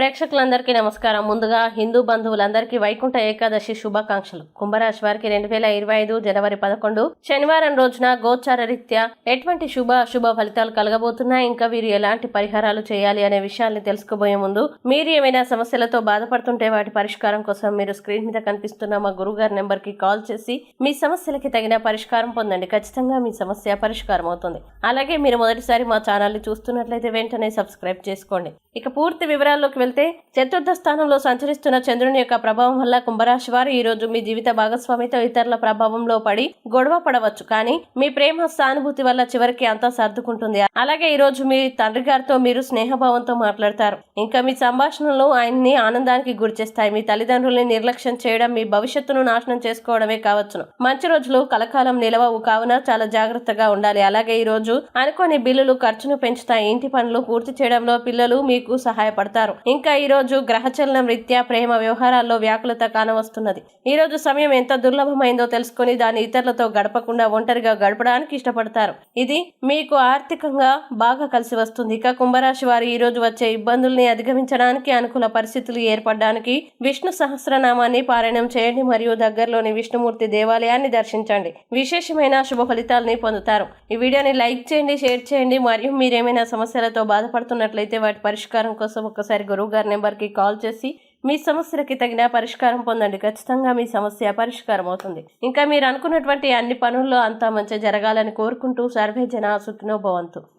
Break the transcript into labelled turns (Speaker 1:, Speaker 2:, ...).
Speaker 1: ప్రేక్షకులందరికీ నమస్కారం. ముందుగా హిందూ బంధువులందరికీ వైకుంఠ ఏకాదశి శుభాకాంక్షలు. కుంభరాశి వారికి 2025 జనవరి 11 శనివారం రోజున గోచార రీత్యా ఎటువంటి శుభ ఫలితాలు కలగబోతున్నాయి, ఇంకా వీరు ఎలాంటి పరిహారాలు చేయాలి అనే విషయాల్ని తెలుసుకోబోయే ముందు మీరు ఏమైనా సమస్యలతో బాధపడుతుంటే వాటి పరిష్కారం కోసం మీరు స్క్రీన్ మీద కనిపిస్తున్న మా గురుగారి నెంబర్ కి కాల్ చేసి మీ సమస్యలకి తగిన పరిష్కారం పొందండి. ఖచ్చితంగా మీ సమస్య పరిష్కారం అవుతుంది. అలాగే మీరు మొదటిసారి మా ఛానల్ ని చూస్తున్నట్లయితే వెంటనే సబ్స్క్రైబ్ చేసుకోండి. ఇక పూర్తి వివరాల్లోకి వెళ్తే, చతుర్థ స్థానంలో సంచరిస్తున్న చంద్రుని యొక్క ప్రభావం వల్ల కుంభరాశి వారు ఈ రోజు మీ జీవిత భాగస్వామితో ఇతరుల ప్రభావంలో పడి గొడవ పడవచ్చు. కానీ మీ ప్రేమ సానుభూతి వల్ల చివరికి అంతా సర్దుకుంటుంది. అలాగే ఈ రోజు మీ తండ్రి గారితో మీరు స్నేహభావంతో మాట్లాడతారు. ఇంకా మీ సంభాషణలు ఆయన్ని ఆనందానికి గురిచేస్తాయి. మీ తల్లిదండ్రుల్ని నిర్లక్ష్యం చేయడం మీ భవిష్యత్తును నాశనం చేసుకోవడమే కావచ్చును. మంచి రోజులు కలకాలం నిలవవు కావున చాలా జాగ్రత్తగా ఉండాలి. అలాగే ఈ రోజు అనుకోని బిల్లులు ఖర్చును పెంచుతాయి. ఇంటి పనులు పూర్తి చేయడంలో పిల్లలు మీకు సహాయపడతారు. ఇంకా ఈ రోజు గ్రహచలనం రీత్యా ప్రేమ వ్యవహారాల్లో వ్యాకులత కానవస్తున్నది. ఈ రోజు సమయం ఎంత దుర్లభమైందో తెలుసుకుని దాన్ని ఇతరులతో గడపకుండా ఒంటరిగా గడపడానికి ఇష్టపడతారు. ఇది మీకు ఆర్థికంగా బాగా కలిసి వస్తుంది. ఇక కుంభరాశి వారు ఈ రోజు వచ్చే ఇబ్బందుల్ని అధిగమించడానికి, అనుకూల పరిస్థితులు ఏర్పడడానికి విష్ణు సహస్రనామాన్ని పారాయణం చేయండి మరియు దగ్గరలోని విష్ణుమూర్తి దేవాలయాన్ని దర్శించండి. విశేషమైన శుభ ఫలితాలని పొందుతారు. ఈ వీడియోని లైక్ చేయండి, షేర్ చేయండి. మరియు మీరేమైనా సమస్యలతో బాధపడుతున్నట్లయితే వాటి పరిష్కారం కోసం ఒక్కసారి గురువు గారి నెంబర్కి కాల్ చేసి మీ సమస్యలకి తగిన పరిష్కారం పొందండి. ఖచ్చితంగా మీ సమస్య పరిష్కారం అవుతుంది. ఇంకా మీరు అనుకున్నటువంటి అన్ని పనుల్లో అంతా మంచి జరగాలని కోరుకుంటూ సర్వే జన సుఖినో భవంతు.